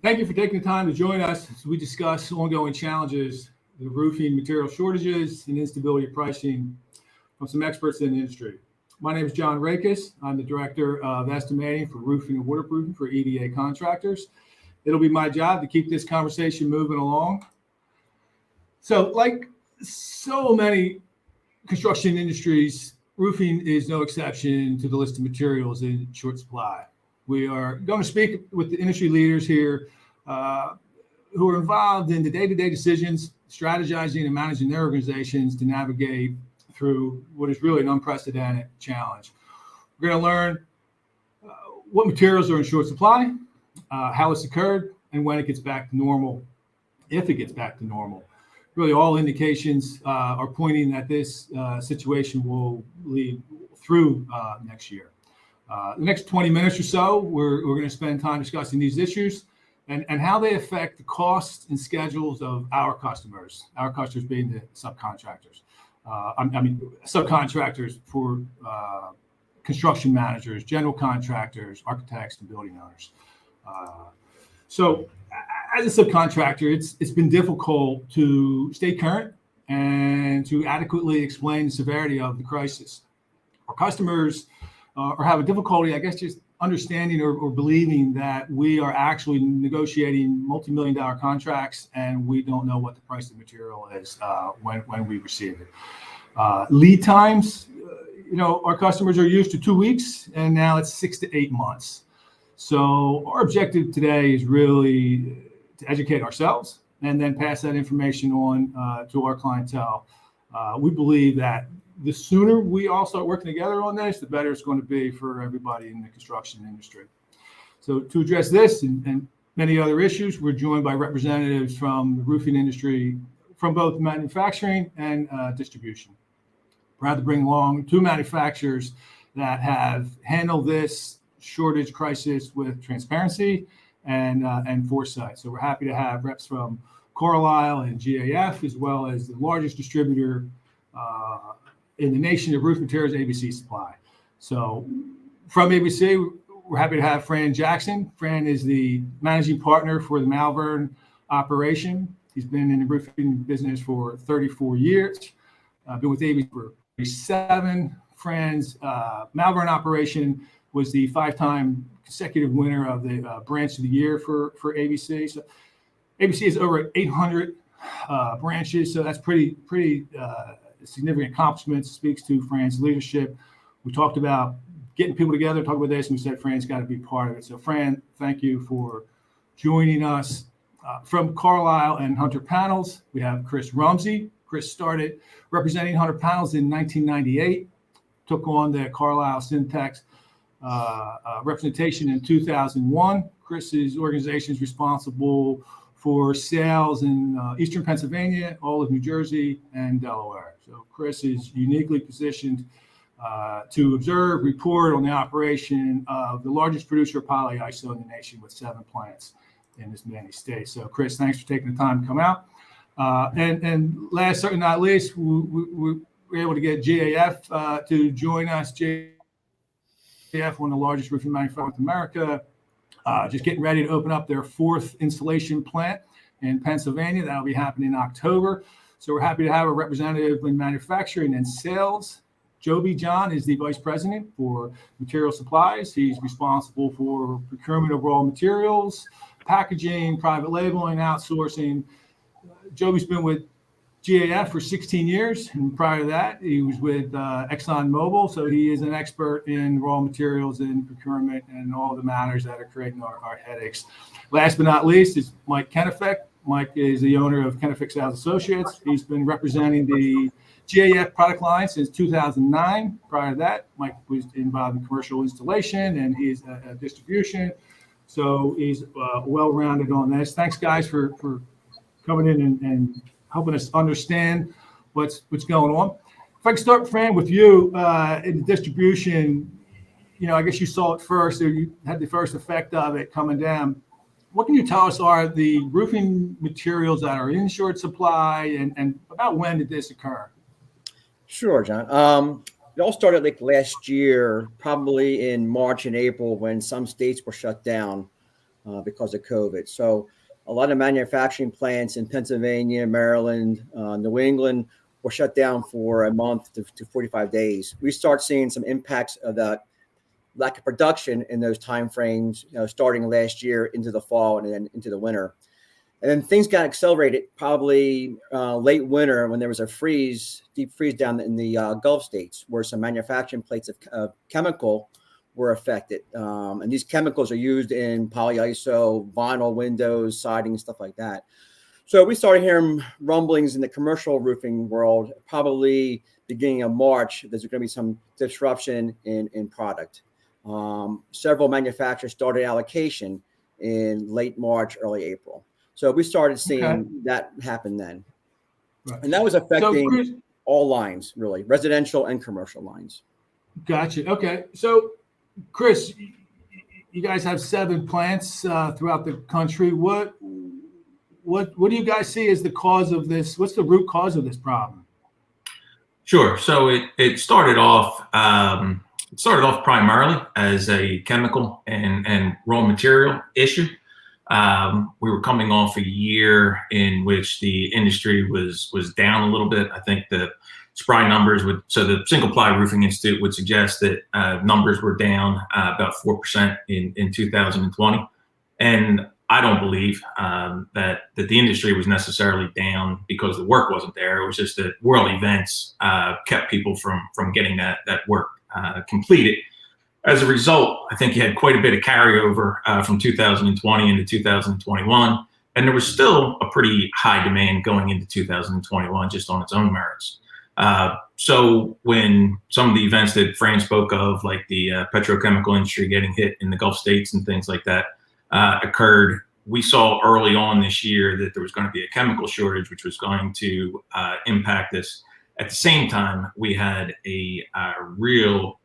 Thank you for taking the time to join us as we discuss ongoing challenges, the roofing material shortages, and instability of pricing from some experts in the industry. My name is John Rakis. I'm the Director of Estimating for Roofing and Waterproofing for EDA Contractors. It'll be my job to keep this conversation moving along. So, like so many construction industries, roofing is no exception to the list of materials in short supply. We are going to speak with the industry leaders here who are involved in the day-to-day decisions, strategizing and managing their organizations to navigate through what is really an unprecedented challenge. We're going to learn what materials are in short supply, how it's occurred, and when it gets back to normal, if it gets back to normal. Really, all indications are pointing that this situation will lead through next year. The next 20 minutes or so, we're going to spend time discussing these issues and how they affect the costs and schedules of our customers being the subcontractors. Subcontractors for construction managers, general contractors, architects, and building owners. So as a subcontractor, it's been difficult to stay current and to adequately explain the severity of the crisis. Our customers are having difficulty, I guess, just understanding or believing that we are actually negotiating multi-million-dollar contracts and we don't know what the price of material is when we receive it. Lead times, our customers are used to 2 weeks, and now it's 6 to 8 months. So our objective today is really to educate ourselves and then pass that information on to our clientele. We believe that the sooner we all start working together on this, the better it's going to be for everybody in the construction industry. So to address this and many other issues, we're joined by representatives from the roofing industry, from both manufacturing and distribution. Proud to bring along two manufacturers that have handled this shortage crisis with transparency and foresight. So we're happy to have reps from Carlisle and GAF, as well as the largest distributor in the nation of roof materials, ABC Supply. So from ABC, we're happy to have Fran Jackson. Fran is the managing partner for the Malvern operation. He's been in the roofing business for 34 years. Been with ABC for 37. Fran's Malvern operation was the 5-time consecutive winner of the branch of the year for ABC. So ABC has over 800 branches, so that's pretty significant accomplishments. Speaks to Fran's leadership. We talked about getting people together, talk about this, and we said Fran's got to be part of it. So Fran, thank you for joining us. From Carlisle and Hunter Panels, we have Chris Rumsey. Chris started representing Hunter Panels in 1998, took on the Carlisle Syntax representation in 2001. Chris's organization is responsible for sales in Eastern Pennsylvania, all of New Jersey, and Delaware. So Chris is uniquely positioned to observe, report on the operation of the largest producer of polyiso in the nation with 7 plants in this many states. So Chris, thanks for taking the time to come out. And last, certainly not least, we were able to get GAF to join us. GAF, one of the largest roofing manufacturers in America, just getting ready to open up their 4th installation plant in Pennsylvania. That'll be happening in October. So we're happy to have a representative in manufacturing and sales. Joby John is the vice president for material supplies. He's responsible for procurement of raw materials, packaging, private labeling, outsourcing. Joby's been with GAF for 16 years, and prior to that, he was with ExxonMobil. So he is an expert in raw materials and procurement and all the matters that are creating our headaches. Last but not least is Mike Kennefick. Mike is the owner of Kennefick Sales Associates. He's been representing the GAF product line since 2009. Prior to that, Mike was involved in commercial installation and he's a distribution. So he's well-rounded on this. Thanks, guys, for coming in and helping us understand what's going on. If I can start, Fran, with you in the distribution, I guess you saw it first, or you had the first effect of it coming down. What can you tell us are the roofing materials that are in short supply, and about when did this occur? Sure, John. It all started last year, probably in March and April, when some states were shut down. because of COVID. So a lot of manufacturing plants in Pennsylvania, Maryland, New England were shut down for a month to 45 days. We start seeing some impacts of that lack of production in those timeframes, starting last year into the fall and then into the winter. And then things got accelerated probably late winter when there was a deep freeze down in the Gulf states, where some manufacturing plates of chemical were affected. And these chemicals are used in polyiso, vinyl windows, siding, stuff like that. So we started hearing rumblings in the commercial roofing world, probably beginning of March, there's going to be some disruption in product. Several manufacturers started allocation in late March, early April. So we started seeing that happen then. Right. And that was affecting all lines, really, residential and commercial lines. Gotcha. Okay. So, Chris, you guys have 7 plants throughout the country. What do you guys see as the cause of this? What's the root cause of this problem? Sure. So it started off primarily as a chemical and raw material issue. We were coming off a year in which the industry was down a little bit. I think the SPRI numbers so the Single Ply Roofing Institute would suggest that numbers were down about 4% in 2020. And I don't believe that the industry was necessarily down because the work wasn't there. It was just that world events kept people from getting that work completed. As a result, I think you had quite a bit of carryover from 2020 into 2021, and there was still a pretty high demand going into 2021 just on its own merits. So when some of the events that Fran spoke of, like the petrochemical industry getting hit in the Gulf states and things like that occurred, we saw early on this year that there was going to be a chemical shortage, which was going to impact us. At the same time, we had a real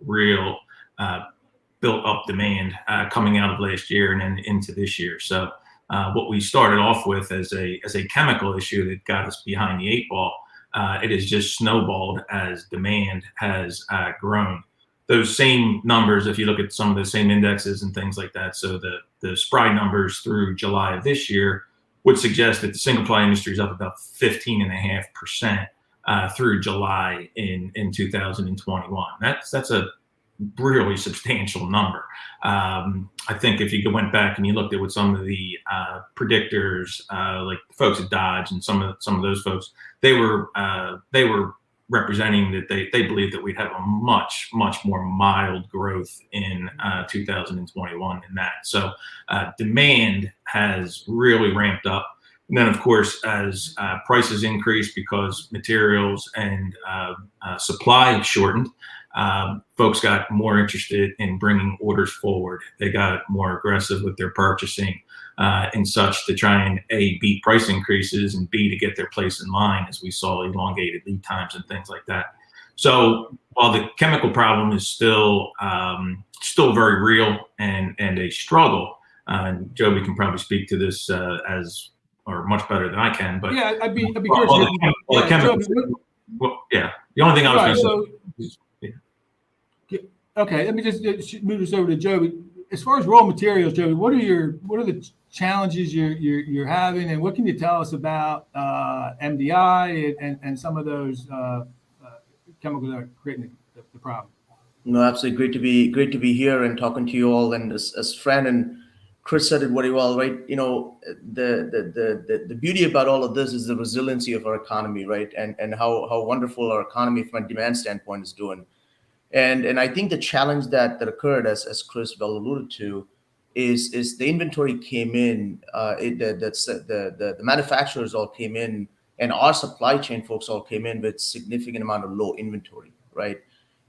built up demand coming out of last year and then into this year. So what we started off with as a chemical issue that got us behind the 8 ball, it has just snowballed as demand has grown. Those same numbers, if you look at some of the same indexes and things like that, so the SPRI numbers through July of this year would suggest that the single ply industry is up about 15.5% through July in 2021. That's a really substantial number. I think if you went back and you looked at what some of the predictors, like the folks at Dodge and some of those folks, they were representing that they believe that we'd have a much more mild growth in 2021 than that. So demand has really ramped up. And then, of course, as prices increased because materials and supply shortened, folks got more interested in bringing orders forward. They got more aggressive with their purchasing and such to try and A, beat price increases, and B, to get their place in line, as we saw elongated lead times and things like that. So while the chemical problem is still very real and a struggle, and Joby can probably speak to this or much better than I can. But yeah, I'd be curious. The only thing I was going to say. Okay, let me just move this over to Joby. As far as raw materials, Joby, what are the challenges you're having, and what can you tell us about MDI and some of those chemicals that are creating the problem? No, absolutely great to be here and talking to you all. And as Fran and Chris said it very well, right? You know, the beauty about all of this is the resiliency of our economy, right? And how wonderful our economy from a demand standpoint is doing. And I think the challenge that occurred, as Chris well alluded to, is the inventory came in. The manufacturers all came in, and our supply chain folks all came in with significant amount of low inventory, right?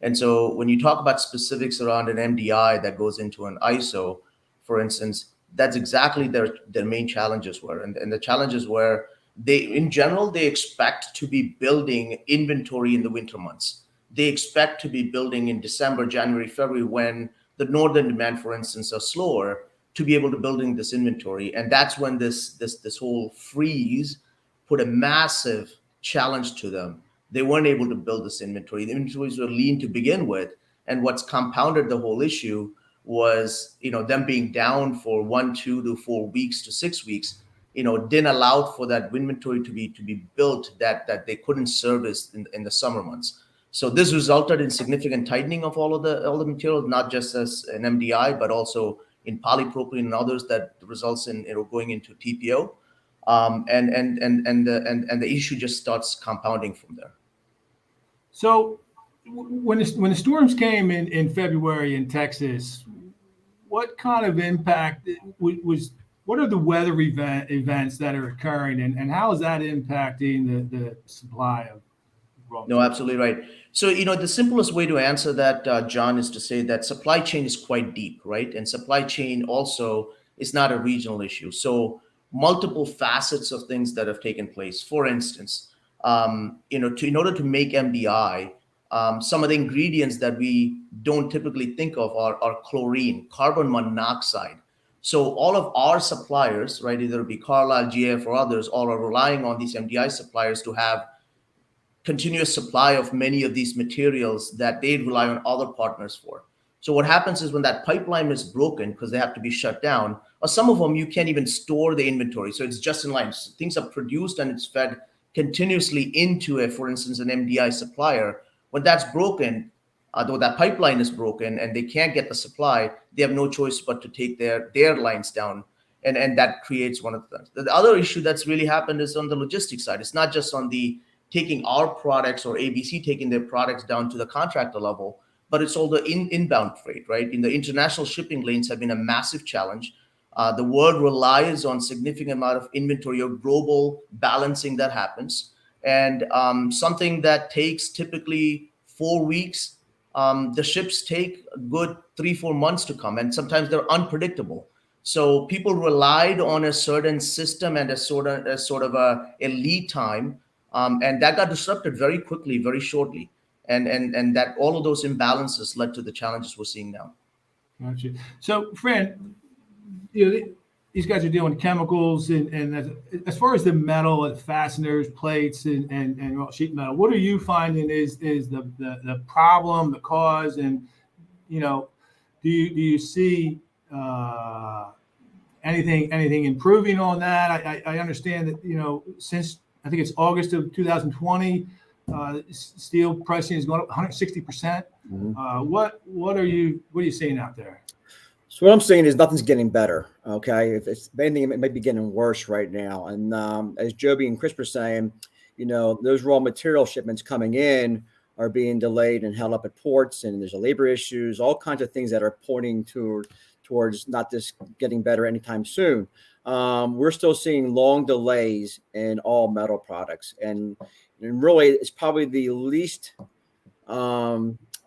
And so when you talk about specifics around an MDI that goes into an ISO, for instance, that's exactly their main challenges were. And the challenges were in general, they expect to be building inventory in the winter months. They expect to be building in December, January, February, when the northern demand, for instance, are slower, to be able to building this inventory. And that's when this whole freeze put a massive challenge to them. They weren't able to build this inventory. The inventories were lean to begin with. And what's compounded the whole issue was, them being down for 1, 2 to 4 weeks to 6 weeks, didn't allow for that inventory to be built that they couldn't service in the summer months. So this resulted in significant tightening of all the materials, not just as an MDI, but also in polypropylene and others that results in going into TPO, and the issue just starts compounding from there. So when the storms came in February in Texas, what kind of impact was? What are the weather events that are occurring, and how is that impacting the supply of raw materials? No, absolutely right. So, the simplest way to answer that, John, is to say that supply chain is quite deep, right? And supply chain also is not a regional issue. So multiple facets of things that have taken place. For instance, in order to make MDI, some of the ingredients that we don't typically think of are chlorine, carbon monoxide. So all of our suppliers, right, either it be Carlisle, GAF, or others, all are relying on these MDI suppliers to have continuous supply of many of these materials that they rely on other partners for. So what happens is when that pipeline is broken because they have to be shut down, or some of them you can't even store the inventory. So it's just in line. So things are produced and it's fed continuously into for instance, an MDI supplier. When that's broken, though that pipeline is broken and they can't get the supply, they have no choice but to take their lines down. And that creates one of the things. The other issue that's really happened is on the logistics side. It's not just on the taking our products or ABC taking their products down to the contractor level, but it's all the inbound freight, right? In the international shipping lanes have been a massive challenge. The world relies on significant amount of inventory or global balancing that happens. And something that takes typically 4 weeks, the ships take a good 3-4 months to come, and sometimes they're unpredictable. So people relied on a certain system and a sort of a lead time, and that got disrupted very quickly, very shortly, and that all of those imbalances led to the challenges we're seeing now. Gotcha. So, Fran, these guys are dealing with chemicals, and as far as the metal, fasteners, plates, and sheet metal, what are you finding is the problem, the cause, and do you see anything improving on that? I understand that since I think it's August of 2020, steel pricing has gone up 160%. Mm-hmm. What are you seeing out there? So what I'm saying is nothing's getting better. Okay, if anything, it might be getting worse right now. And as Joby and Chris were saying, those raw material shipments coming in are being delayed and held up at ports, and there's labor issues, all kinds of things that are pointing towards not this getting better anytime soon. We're still seeing long delays in all metal products, and really it's probably the least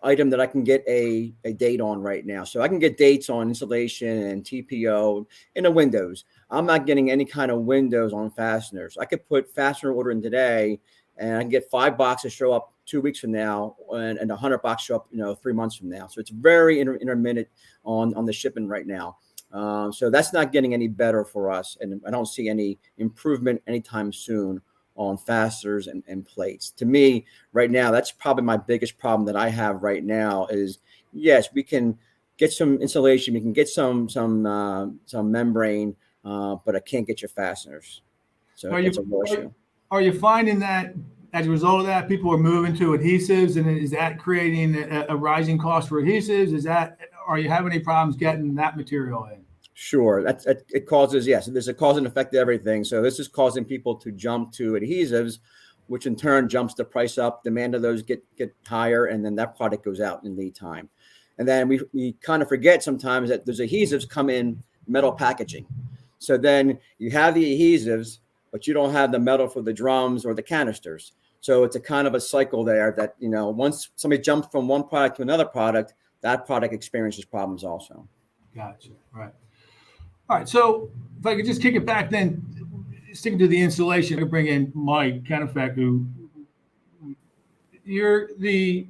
item that I can get a date on right now. So I can get dates on insulation and TPO and the windows. I'm not getting any kind of windows on fasteners. I could put fastener order in today and I can get 5 boxes show up 2 weeks from now and 100 boxes show up 3 months from now. So it's very intermittent on the shipping right now. So that's not getting any better for us, and I don't see any improvement anytime soon on fasteners and plates. To me, right now, that's probably my biggest problem that I have right now is, yes, we can get some insulation, we can get some membrane, but I can't get your fasteners. So it's a real issue. Are you finding that as a result of that, people are moving to adhesives, and is that creating a rising cost for adhesives? Are you having any problems getting that material in? Sure. It causes, yes, there's a cause and effect to everything. So this is causing people to jump to adhesives, which in turn jumps the price up, demand of those get higher, and then that product goes out in lead time. And then we kind of forget sometimes that those adhesives come in metal packaging. So then you have the adhesives, but you don't have the metal for the drums or the canisters. So it's a kind of a cycle there that, once somebody jumps from one product to another product, that product experiences problems also. Gotcha. Right. All right. So if I could just kick it back, then sticking to the insulation, I could bring in Mike Kennefack, who you're the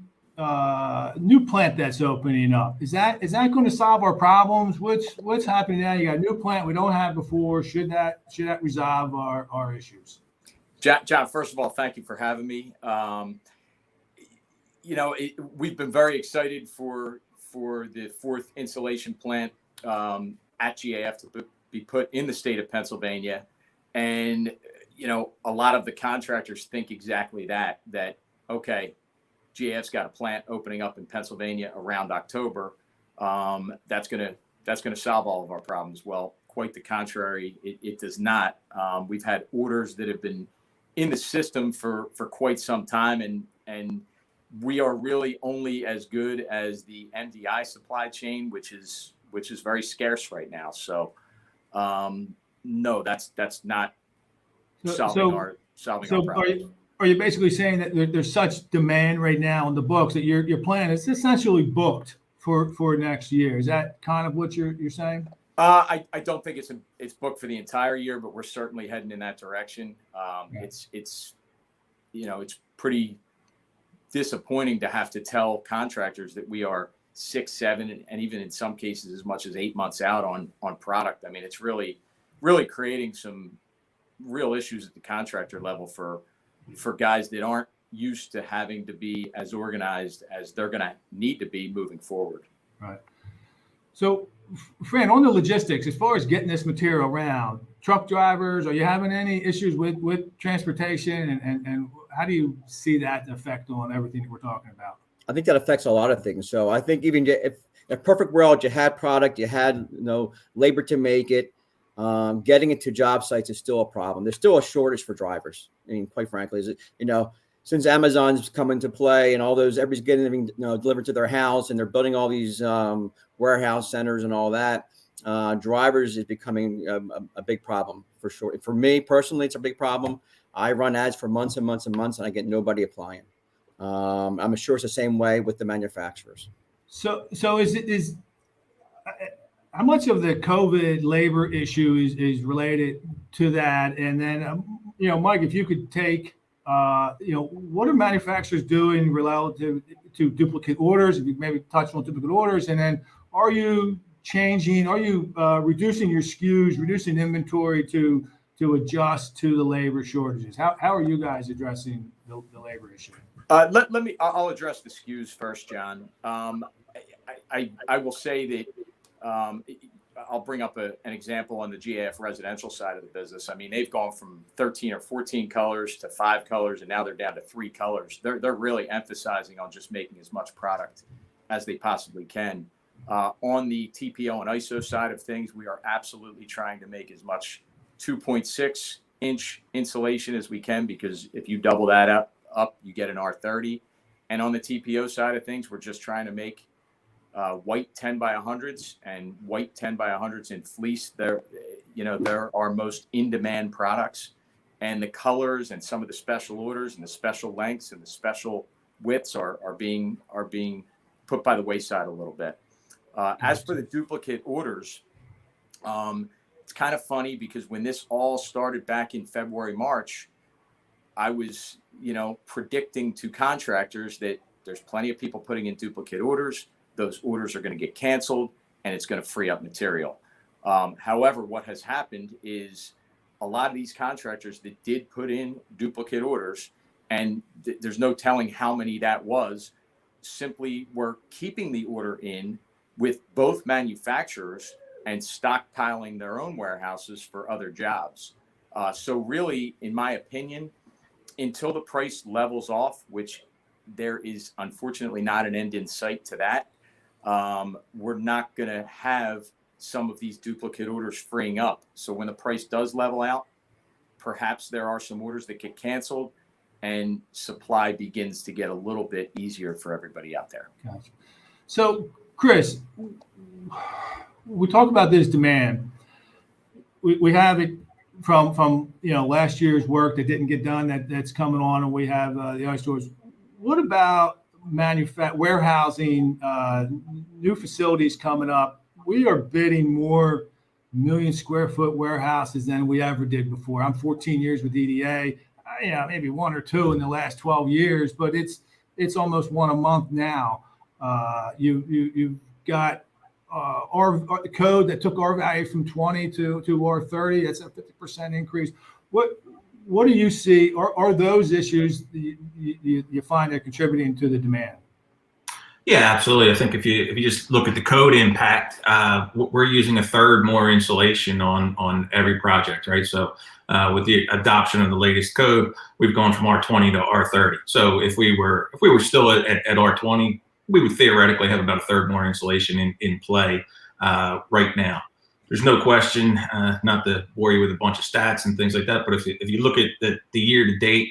new plant that's opening up. Is that going to solve our problems? What's happening now? You got a new plant we don't have before. Should that resolve our issues? John, first of all, thank you for having me. We've been very excited for for the fourth insulation plant at GAF to be put in the state of Pennsylvania. And, a lot of the contractors think exactly that, okay, GAF's got a plant opening up in Pennsylvania around October. That's going to solve all of our problems. Well, quite the contrary, it does not. We've had orders that have been in the system for quite some time, and we are really only as good as the MDI supply chain, which is very scarce right now. So, no, that's not solving our problems. Are you basically saying that there's such demand right now in the books that your plan is essentially booked for next year? Is that kind of what you're saying? I don't think it's booked for the entire year, but we're certainly heading in that direction. It's pretty disappointing to have to tell contractors that we are 6, 7, and even in some cases as much as 8 months out on product. I mean, it's really creating some real issues at the contractor level for guys that aren't used to having to be as organized as they're going to need to be moving forward. Right. So, Fran, on the logistics, as far as getting this material around, truck drivers, are you having any issues with transportation, and how do you see that effect on everything that we're talking about? I think that affects a lot of things. So I think even if in a perfect world, you had product, you had labor to make it, getting it to job sites is still a problem. There's still a shortage for drivers. I mean, quite frankly, since Amazon's come into play and all those, everybody's getting everything delivered to their house, and they're building all these warehouse centers and all that. Drivers is becoming a big problem for sure. For me personally, it's a big problem. I run ads for months and months and months, and I get nobody applying. I'm sure it's the same way with the manufacturers. So is how much of the COVID labor issue is related to that? And then, Mike, if you could take, what are manufacturers doing relative to duplicate orders? If you maybe touch on duplicate orders, and then are you reducing your SKUs, reducing inventory to adjust to the labor shortages? How are you guys addressing the labor issue? I'll address the SKUs first, John. I will say that I'll bring up an example on the GAF residential side of the business. I mean, they've gone from 13 or 14 colors to 5 colors, and now they're down to 3 colors. They're really emphasizing on just making as much product as they possibly can. On the TPO and ISO side of things, we are absolutely trying to make as much 2.6 inch insulation as we can, because if you double that up, you get an R30. And on the TPO side of things, we're just trying to make white 10 by 100s and white 10 by 100s in fleece. They're our most in-demand products, and the colors and some of the special orders and the special lengths and the special widths are being put by the wayside a little bit. As for the duplicate orders, it's kind of funny because when this all started back in February, March, I was, predicting to contractors that there's plenty of people putting in duplicate orders. Those orders are going to get canceled, and it's going to free up material. However, what has happened is a lot of these contractors that did put in duplicate orders, and there's no telling how many that was, simply were keeping the order in with both manufacturers and stockpiling their own warehouses for other jobs. So really, in my opinion, until the price levels off, which there is unfortunately not an end in sight to that, we're not going to have some of these duplicate orders freeing up. So when the price does level out, perhaps there are some orders that get canceled and supply begins to get a little bit easier for everybody out there. Gotcha. So, Chris, we talk about this demand. We have it from last year's work that didn't get done that's coming on, and we have the other stores. What about warehousing, new facilities coming up? We are bidding more million square foot warehouses than we ever did before. I'm 14 years with EDA. Maybe 1 or 2 in the last 12 years, but it's almost 1 a month now. You've got our code that took our value from 20 to R30. That's a 50% increase. What do you see? Are those issues you find are contributing to the demand? Yeah, absolutely. I think if you just look at the code impact, we're using a third more insulation on every project, right? So with the adoption of the latest code, we've gone from R20 to R30. So if we were still at R20, we would theoretically have about a third more insulation in play right now. There's no question, not to bore you with a bunch of stats and things like that, but if you look at the year to date,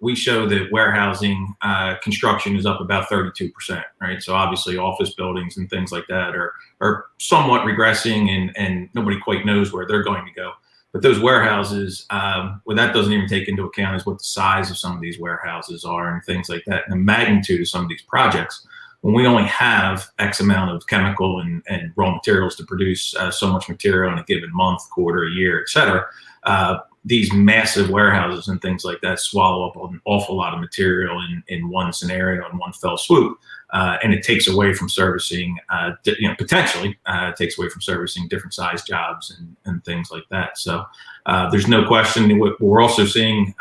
we show that warehousing construction is up about 32%, right? So obviously office buildings and things like that are somewhat regressing and nobody quite knows where they're going to go. But those warehouses, what that doesn't even take into account is what the size of some of these warehouses are and things like that, and the magnitude of some of these projects. When we only have X amount of chemical and raw materials to produce so much material in a given month, quarter, year, et cetera, these massive warehouses and things like that swallow up an awful lot of material in one scenario, in one fell swoop. And it takes away from servicing, potentially takes away from servicing different size jobs and things like that. So there's no question. What we're also seeing,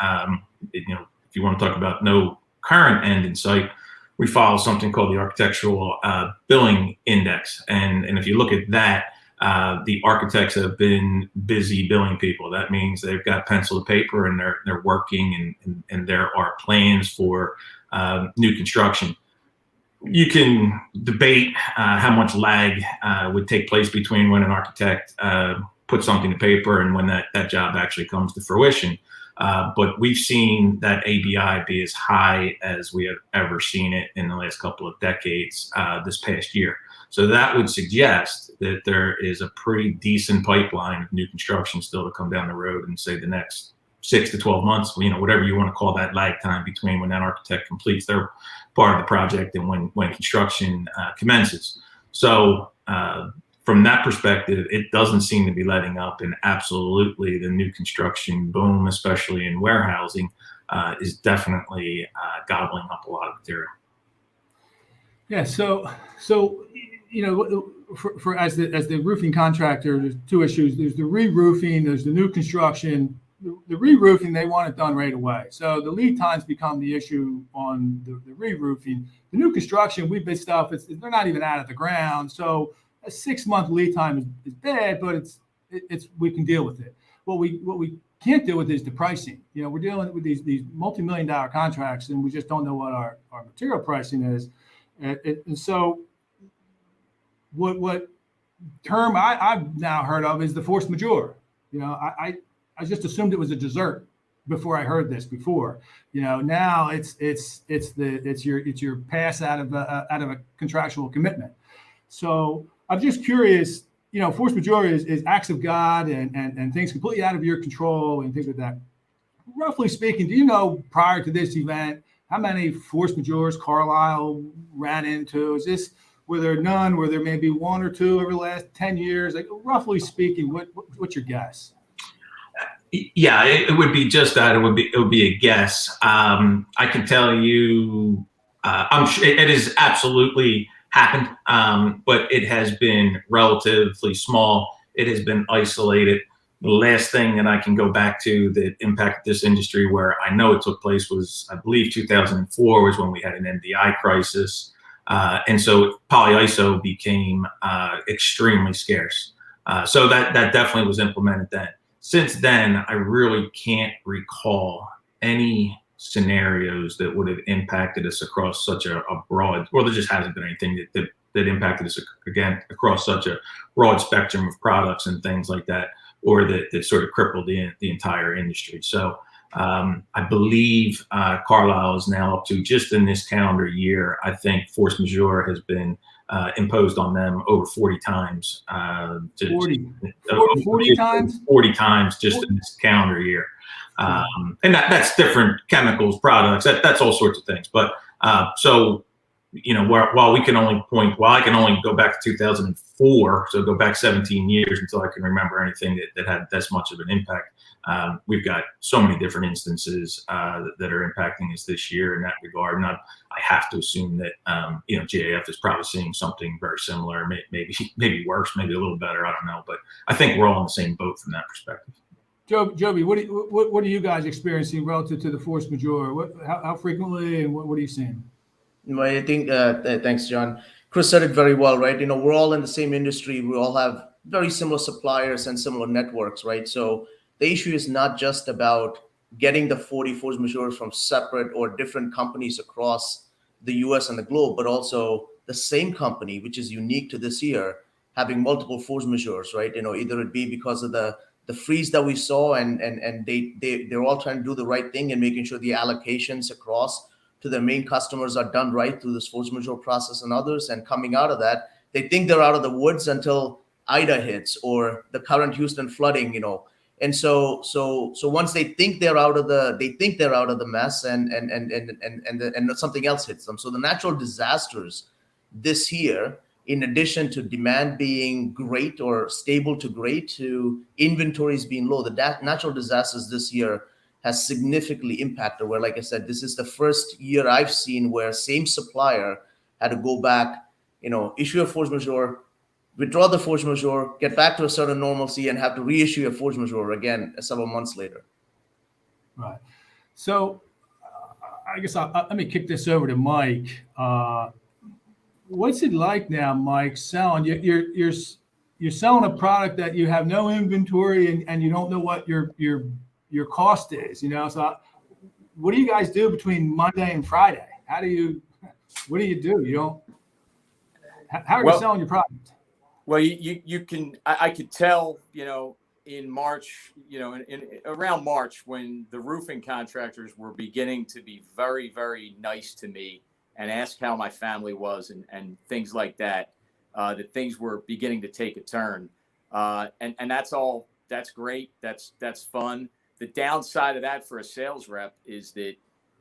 if you want to talk about no current end in sight, we follow something called the Architectural Billing Index. And if you look at that, the architects have been busy billing people. That means they've got pencil to paper and they're working and there are plans for new construction. You can debate how much lag would take place between when an architect puts something to paper and when that job actually comes to fruition. But we've seen that ABI be as high as we have ever seen it in the last couple of decades this past year. So that would suggest that there is a pretty decent pipeline of new construction still to come down the road in, say, the next 6 to 12 months, whatever you want to call that lag time between when that architect completes their part of the project and when construction commences. So from that perspective, it doesn't seem to be letting up, and absolutely the new construction boom, especially in warehousing, is definitely gobbling up a lot of material. Yeah. So for as the roofing contractor, there's two issues. There's the re-roofing. There's the new construction. The re-roofing, they want it done right away. So the lead times become the issue on the re-roofing. The new construction, we bid stuff. They're not even out of the ground. So a 6-month lead time is bad, but it's we can deal with it. What we can't deal with is the pricing. We're dealing with these multi-million-dollar contracts, and we just don't know what our material pricing is. And so what term I've now heard of is the force majeure. I just assumed it was a dessert before I heard this before. Now it's your pass out of a contractual commitment. So I'm just curious. Force majeure is acts of God and things completely out of your control and things like that. Roughly speaking, do you know prior to this event how many force majeures Carlisle ran into? Were there none? Were there maybe one or two over the last 10 years? Like, roughly speaking, what's your guess? Yeah, it would be just that. It would be a guess. I can tell you, I'm sure it has absolutely happened, but it has been relatively small. It has been isolated. The last thing that I can go back to that impacted this industry, where I know it took place, was, I believe, 2004 was when we had an MDI crisis, and so polyiso became extremely scarce. So that definitely was implemented then. Since then, I really can't recall any scenarios that would have impacted us across such a broad, or there just hasn't been anything that impacted us, again, across such a broad spectrum of products and things like that, or that sort of crippled the entire industry. So I believe Carlisle is now up to, just in this calendar year, I think force majeure has been imposed on them over 40 times. 40 times? 40 times just in this calendar year. And that's different chemicals, products, that's all sorts of things. But so, while I can only go back to 2004, so go back 17 years until I can remember anything that had this much of an impact. We've got so many different instances that are impacting us this year in that regard. And I have to assume that GAF is probably seeing something very similar, maybe worse, maybe a little better. I don't know, but I think we're all in the same boat from that perspective. Joby, what are you guys experiencing relative to the force majeure? How frequently and what are you seeing? Well, I think, thanks, John. Chris said it very well, right? We're all in the same industry. We all have very similar suppliers and similar networks, right? So the issue is not just about getting the 40 force majeure from separate or different companies across the US and the globe, but also the same company, which is unique to this year, having multiple force majeures, right? Either it be because of the freeze that we saw, and they're all trying to do the right thing and making sure the allocations across to their main customers are done right through this force majeure process and others. And coming out of that, they think they're out of the woods until Ida hits or the current Houston flooding, And so once they think they're out of the mess, and something else hits them. So the natural disasters this year, in addition to demand being great or stable to great, to inventories being low, the natural disasters this year has significantly impacted, where, like I said, this is the first year I've seen where same supplier had to go back, issue a force majeure, withdraw the force majeure, get back to a certain normalcy, and have to reissue a force majeure again several months later. Right. So I guess let me kick this over to Mike. What's it like now, Mike, selling? You're selling a product that you have no inventory and you don't know what your cost is, So what do you guys do between Monday and Friday? What do you do? How are you selling your product? Well, you can, I could tell, in March, around March, when the roofing contractors were beginning to be very, very nice to me and ask how my family was and things like that, that things were beginning to take a turn. And that's great. That's fun. The downside of that for a sales rep is that,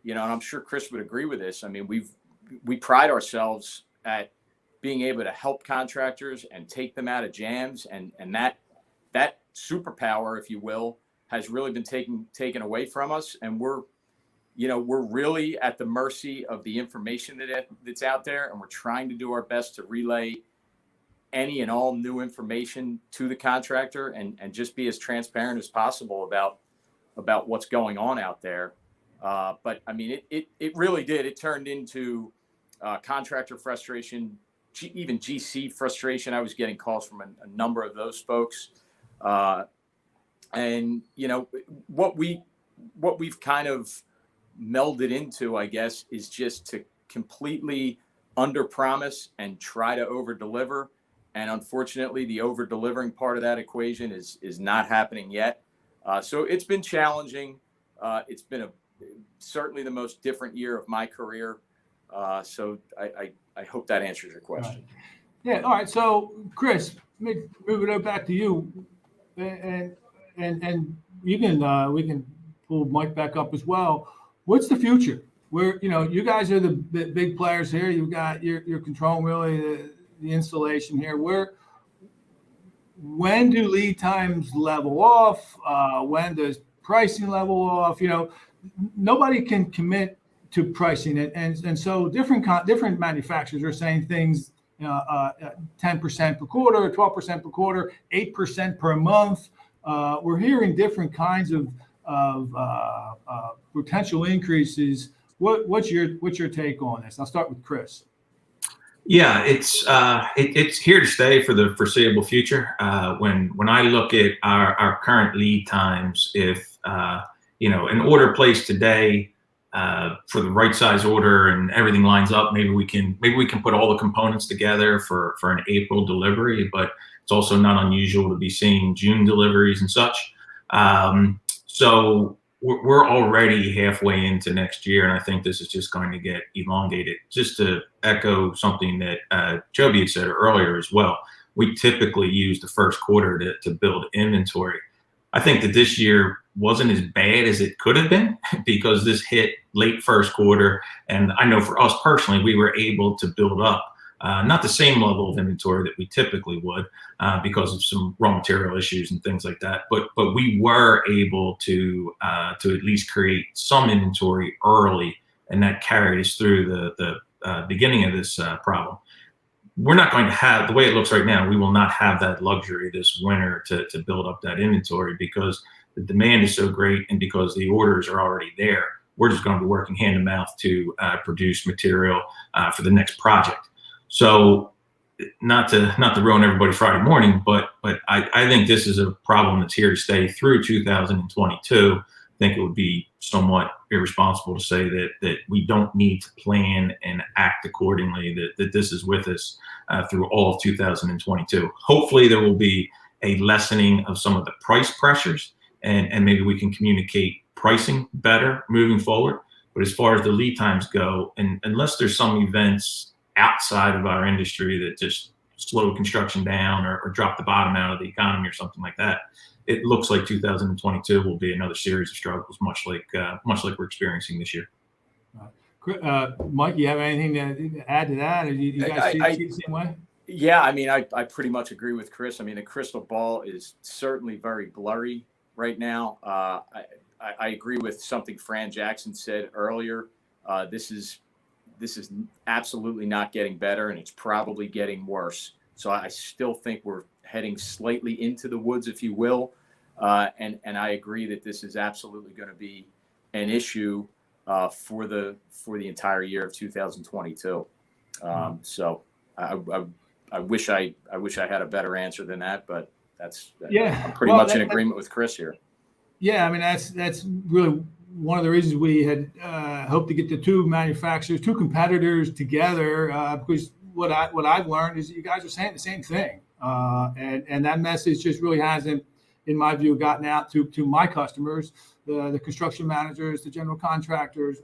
and I'm sure Chris would agree with this. I mean, we pride ourselves at being able to help contractors and take them out of jams, and that superpower, if you will, has really been taken away from us, and we're really at the mercy of the information that's out there, and we're trying to do our best to relay any and all new information to the contractor and just be as transparent as possible about what's going on out there. But I mean, it really did. It turned into contractor frustration, even GC frustration. I was getting calls from a number of those folks. And what we've kind of melded into, I guess, is just to completely under promise and try to over deliver. And unfortunately, the over delivering part of that equation is not happening yet. So it's been challenging. It's been certainly the most different year of my career. So I hope that answers your question. Right. Yeah. All right. So Chris, let me move it back to you, and you can we can pull Mike back up as well. What's the future? Where you guys are the big players here. You've got your control, really the installation here. When do lead times level off? When does pricing level off? Nobody can commit to pricing it, and so different manufacturers are saying things, 10% per quarter, 12% per quarter, 8% per month. We're hearing different kinds of potential increases. What's your take on this? I'll start with Chris. Yeah, it's here to stay for the foreseeable future. When I look at our current lead times, if an order placed today for the right size order and everything lines up, maybe we can put all the components together for an April delivery. But it's also not unusual to be seeing June deliveries and such. So we're already halfway into next year, and I think this is just going to get elongated. Just to echo something that Joby had said earlier as well, we typically use the first quarter to build inventory. I think that this year wasn't as bad as it could have been because this hit late first quarter, and I know for us personally, we were able to build up not the same level of inventory that we typically would because of some raw material issues and things like that. But we were able to at least create some inventory early, and that carried us through the beginning of this problem. We're not going to have, the way it looks right now, we will not have that luxury this winter to build up that inventory because the demand is so great and because the orders are already there. we're just going to be working hand to mouth to produce material for the next project. So not to ruin everybody Friday morning, but I think this is a problem that's here to stay through 2022. I think it would be somewhat irresponsible to say that we don't need to plan and act accordingly, that this is with us through all of 2022. Hopefully there will be a lessening of some of the price pressures, and maybe we can communicate pricing better moving forward. But as far as the lead times go, and unless there's some events outside of our industry that just slow construction down or drop the bottom out of the economy or something like that, it looks like 2022 will be another series of struggles, much like we're experiencing this year. Mike, you have anything to add to that? Or you guys see it the same way? Yeah, I mean, I pretty much agree with Chris. I mean, the crystal ball is certainly very blurry right now. I agree with something Fran Jackson said earlier. This is absolutely not getting better, and it's probably getting worse. So I still think we're heading slightly into the woods, if you will. And I agree that this is absolutely going to be an issue for the entire year of 2022. So I wish I had a better answer than that, but I'm pretty much in agreement with Chris here. Yeah, I mean that's really one of the reasons we had hoped to get the two competitors together, because what I've learned is that you guys are saying the same thing, and that message just really hasn't, in my view, gotten out to my customers, the construction managers, the general contractors,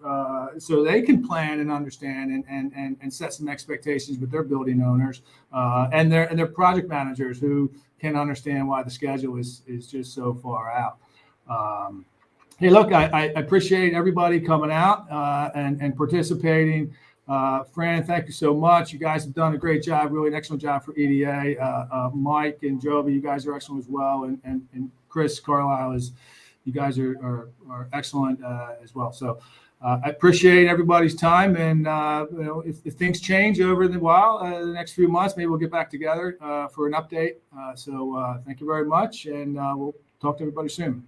so they can plan and understand and set some expectations with their building owners, and their project managers who can understand why the schedule is just so far out. Hey, look, I appreciate everybody coming out and participating. Fran, thank you so much. You guys have done a great job, really an excellent job for EDA. Mike and Jovi, you guys are excellent as well. And Chris Carlisle, you guys are excellent as well. So I appreciate everybody's time. And if things change over the the next few months, maybe we'll get back together for an update. So thank you very much. And we'll talk to everybody soon.